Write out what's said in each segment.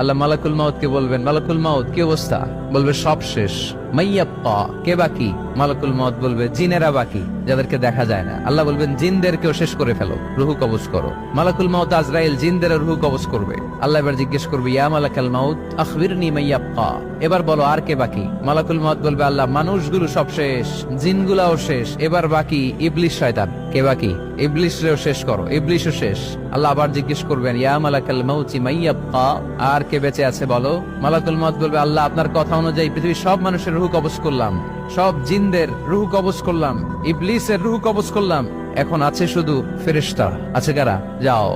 আল্লাহ মালাকুল মাউত কে বলবেন, মালাকুল মাউত কি অবস্থা? বলবে সব শেষ। মাইয়াব্বা, কে বাকি? মালাকুল মাউত বলবে জিনেরা বাকি, যাদেরকে দেখা যায় না। আল্লাহ বলবেন জিনদেরকেও শেষ করে ফেলো, রুহু কবজ করো। মালাকুল মাউত আজরাইল জিনদের রুহু কবজ করবে। আল্লাহ এবার জিজ্ঞেস করবে, ইয়া মালাকাল মাউত আখবিরনি মাইয়াব্বা, এবার বলো আর কে বাকি? মালাকুল মাউত বলবে, আল্লাহ মানুষগুলো সব শেষ, জিনগুলাও শেষ, এবার বাকি ইবলিস শয়তান। কে বাকি? ইবলিসরেও শেষ করো, ইবলিসও শেষ। আল্লাহ আবার জিজ্ঞেস করবেন, ইয়া মালাকাল মাউতি মাইয়াব্বা, আর কে বেঁচে আছে বলো? মালাকুল মাউত বলবে, আল্লাহ আপনার কথা অনুযায়ী পৃথিবীর সব মানুষের রুহু কবজ করলাম, সব জিনদের রুহু কবজ করলাম, ইবলিসের রুহু কবজ করলাম, এখন আছে শুধু ফেরেশতা। আছে কারা? যাও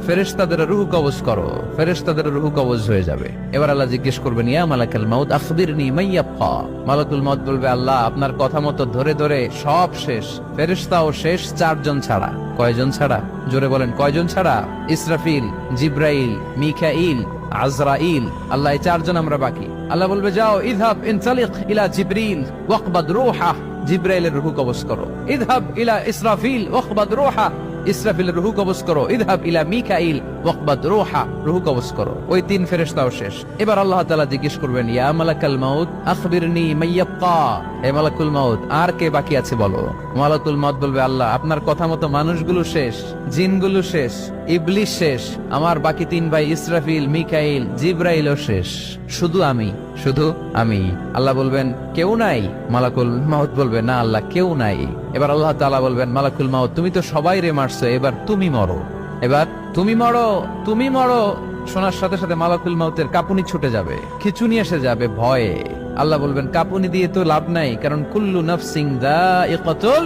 ফেরেশতাদের রুহু কবজ করো। ফেরেশতাদের রুহু কবজ হয়ে যাবে। এবার আল্লাহ জিজ্ঞেস করবেন, ইয়া মালাকাল মাউত আখবিরনি মাইয়াব্বা। মালাকুল মাউত বলবে, আল্লাহ আপনার কথা মতো ধরে ধরে সব শেষ, ফেরেশতাও শেষ, 4 জন ছাড়া। কয়জন ছাড়া? জোরে বলেন, কয়জন ছাড়া? ইসরাফিল, জিব্রাইল, মিকাইল, আজরাইল। আল্লাহ এই 4 জন আমরা বাকি। আল্লাহ বলবে, যাও ইযহাব ইনতালিক ইলা জিবরিল ওয়াকবাদ রূহা, জিব্রাইলের রুহু কবজ করো। ইযহাব ইলা ইসরাফিল ওয়াকবাদ রূহা, ইসরাফিলের রুহু কবজ করো। ইযহাব ইলা মিকাইল ওয়াকবাদ রূহা, রুহু কবজ করো। ওই 3 ফেরেশতাও শেষ। এবার আল্লাহ তাআলা জিজ্ঞেস করবেন, ইয়া মালাকাল মাউত আখবিরনি মাইয়াব্বা, হে মালাকুল মাউত আর কে বাকি আছে বলো? মালাকুল মাউত বলবে, আল্লাহ আপনার কথা মতো মানুষগুলো শেষ, জিনগুলো শেষ, ইবলিস শেষ, আমার বাকি 3 ভাই ইসরাফিল, মিকাইল, জিব্রাইলও শেষ, শুধু আমি, শুধু আমি। আল্লাহ বলবেন, কেউ নাই? মালাকুল মাউত বলবে, না আল্লাহ কেউ নাই। এবার আল্লাহ তাআলা বলবেন, মালাকুল মাউত তুমি তো সবাই রে মারছো, এবার তুমি মরো, এবার তুমি মরো, তুমি মরো। শোনার সাথে সাথে মালাকুল মাউতের কাঁপুনি ছুটে যাবে, খিচুনি এসে যাবে ভয়ে। আল্লাহ বলবেন, কাঁপুনি দিয়ে তো লাভ নাই, কারণ কুল্লু নাফসিন যায়িকাতুল।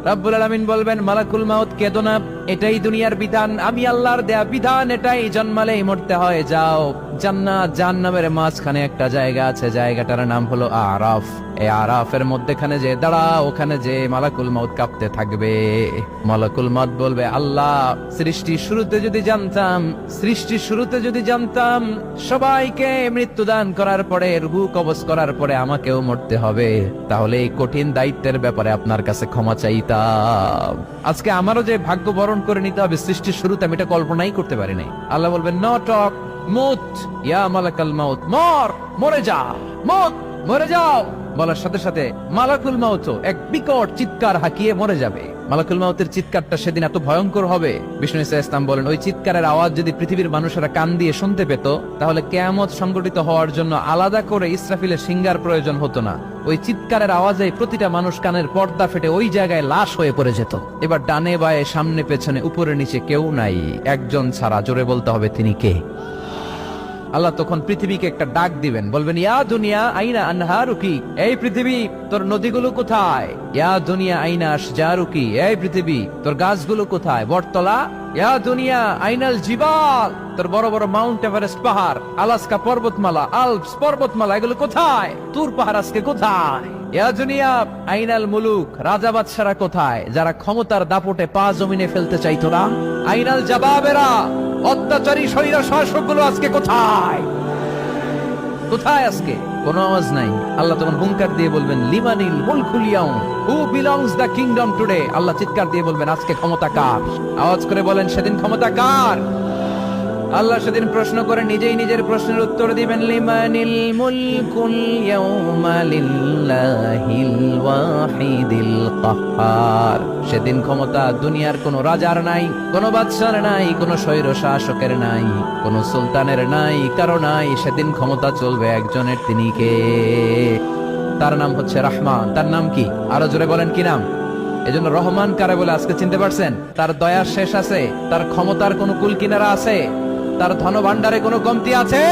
রাব্বুল আলামিন বলবেন, মালাকুল মাউত কেঁদো না, এটাই দুনিয়ার বিধান, আমি আল্লাহর দেয়া বিধান, এটাই, জন্মালেই মরতে হয়। যাও জান্নাত জাহান্নামের মাঝখানে একটা জায়গা আছে, জায়গাটার নাম হলো আরাফ। এই আরাফের মধ্যখানে যে দাঁড়া, ওখানে যে মালাকুল মাউত কাঁপতে থাকবে। মালাকুল মাউত বলবে, আল্লাহ সৃষ্টির শুরুতে যদি জানতাম, সৃষ্টির শুরুতে যদি জানতাম সবাইকে মৃত্যুদান করার পরে, রুহু কবজ করার পরে আমাকেও মরতে হবে, তাহলে এই কঠিন দায়িত্বের ব্যাপারে আপনার কাছে ক্ষমা চাইতাম। আজকে আমারও যে ভাগ্য বরণ করে নিতে হবে সৃষ্টির শুরুতে, আমি এটা কল্পনাই করতে পারি নাই। আল্লাহ বলবেন, নো টক, মুত ইয়া মালাকাল মাউত, মর, মরে যা, মুত, মরে যাও। বলার সাথে সাথে মালাকুল মাউত এক বিকট চিৎকার হাঁকিয়ে মরে যাবে। মালাকুল মাউতের চিৎকারটা সেদিন এত ভয়ঙ্কর হবে, বিষ্ণু ইসা ইসলাম বলেন, ওই চিৎকারের আওয়াজ যদি পৃথিবীর মানুষেরা কান দিয়ে শুনতে পেত, তাহলে কিয়ামত সংগঠিত হওয়ার জন্য আলাদা করে ইসরাফিলের সিঙ্গার প্রয়োজন হতো না। ওই চিৎকারের আওয়াজে প্রতিটা মানুষ কানের পর্দা ফেটে ওই জায়গায় লাশ হয়ে পড়ে যেত। এবার ডানে বায়ে সামনে পেছনে উপরে নিচে কেউ নাই, একজন ছাড়া। জোরে বলতে হবে, তিনি কে? আল্লাহ তখন পৃথিবীকে একটা ডাক দিবেন, বলবেন, ইয়া দুনিয়া আইনা আনহারুকি, এই পৃথিবী তোর নদীগুলো কোথায়? ইয়া দুনিয়া আইনা আশজারুকি, এই পৃথিবী তোর গাছগুলো কোথায়? বটতলা। ইয়া দুনিয়া আইনাল জিবাল, তোর বড় বড় মাউন্ট এভারেস্ট পাহাড়, আলাস্কা পর্বতমালা, আলপস পর্বতমালা, এগুলো কোথায়? তুর পাহাড় আজকে কোথায়? ইয়া দুনিয়া আইনাল মুলুক, রাজা বাদশারা কোথায়, যারা ক্ষমতার দাপটে পা জমিনে ফেলতে চাইতো না? আইনাল জাবাবেরা, অত্যাচারী স্বৈর শাসকগুলো আজকে কোথায়? কোথায় আজকে? কোনো আওয়াজ নাই। আল্লাহ তখন হুঙ্কার দিয়ে বলবেন, লিমানিল মুলকুল ইয়াউম, who belongs the kingdom today. Allah চিৎকার দিয়ে বলবেন, আজকে ক্ষমতা কার? আওয়াজ করে বলেন, সেদিন ক্ষমতা কার? আল্লাহ সেদিন প্রশ্ন করে নিজেই নিজের প্রশ্নের উত্তর দিবেন, লিমানিল মুলকুল ইয়াউমা লিল্লাহিল ওয়াহিদিল কাহ্হার। সেদিন ক্ষমতা দুনিয়ার কোন রাজার নাই, কোন বাদশার নাই, কোন স্বৈর শাসকের নাই, কোন সুলতানের নাই, কারো নাই। সেদিন ক্ষমতা চলবে একজনের, তিনি কে? তার নাম হচ্ছে রহমান। তার নাম কি? আরো জোরে বলেন, কি নাম? এজন্য রহমান কারে বলে আজকে চিনতে পারছেন? তার দয়ার শেষ আছে? তার ক্ষমতার কোন কুল কিনারা আছে? তার ধন ভান্ডারে কোনো কমতি আছে?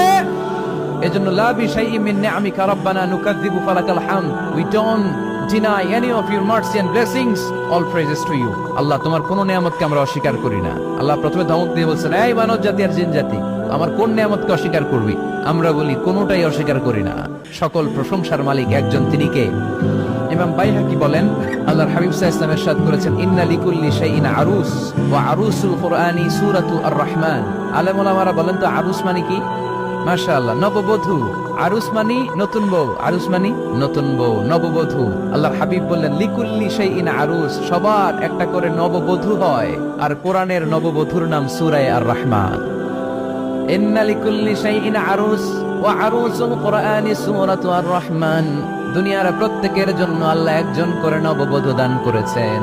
এজন্য লা বিশাইইন মিন নিআমিকা রাব্বানা নুকাযযিবু ফালাকাল হামদ, we don't deny any of your mercy and blessings, all praises to you। আল্লাহ তোমার কোন নিয়ামতকে আমরা অস্বীকার করি না। আল্লাহ প্রথমে ধমক দিয়ে বলছেন, এই মানব জাতি আর জিন জাতি, আমার কোন নিয়ামতকে অস্বীকার করবি? আমরা বলি কোনটাই অস্বীকার করি না। সকল প্রশংসার মালিক একজন, তিনি কে? ইমাম বাইহাকি বলেন, আল্লাহর হাবিব সাল্লাল্লাহু আলাইহি ওয়াসাল্লাম ইরশাদ করেছেন, ইন্না লিকুল্লি শাইইন আরুস ওয়া আরুসুল কুরআনি সূরাতু আর-রাহমান। আলেম ওলামারা বলেন তো আরুস মানে কি? মাশাআল্লাহ, নববধূ। আরুস মানি নতুন বউ, আরুস মানি নতুন বউ, নববধূ। আল্লাহর হাবিব বললেন, লিকুল্লি শাইইন আরুস, সবার একটা করে নববধূ হয়। আর কোরআনের নববধূর নাম সূরা আর-রাহমান। ইন্না লিকুল্লি শাইইন আরুস ওয়া আরুসুল কুরআনি সূরাতু আর-রাহমান। দুনিয়ার প্রত্যেকের জন্য আল্লাহ একজন করে নববধূ দান করেছেন।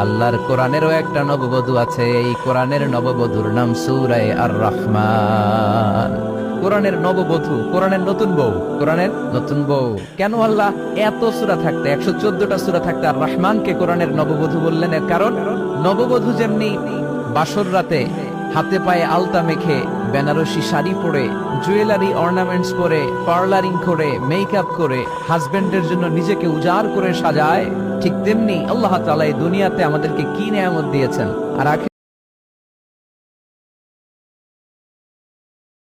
আল্লাহর কোরআনেরও একটা নববধূ আছে, এই কোরআনের নববধূর নাম সূরা আর-রাহমান। কোরআনের নববধূ, কোরআনের নতুন বউ, কোরআনের নতুন বউ। কেন আল্লাহ এত সূরা থাকতে, 114টা সূরা থাকতে আর রহমানকে কোরআনের নববধূ বললেন? এর কারণ নববধূ যেমনি বাসর রাতে হাতে পায়ে আলতা মেখে, বেনারসি শাড়ি পরে, জুয়েলারি অর্নামেন্টস পরে, পার্লারিং করে, মেকআপ করে হাজবেন্ডের জন্য নিজেকে উজাড় করে সাজায়, ঠিক তেমনি আল্লাহ তাআলা এই দুনিয়াতে আমাদেরকে কি নিয়ামত দিয়েছেন আর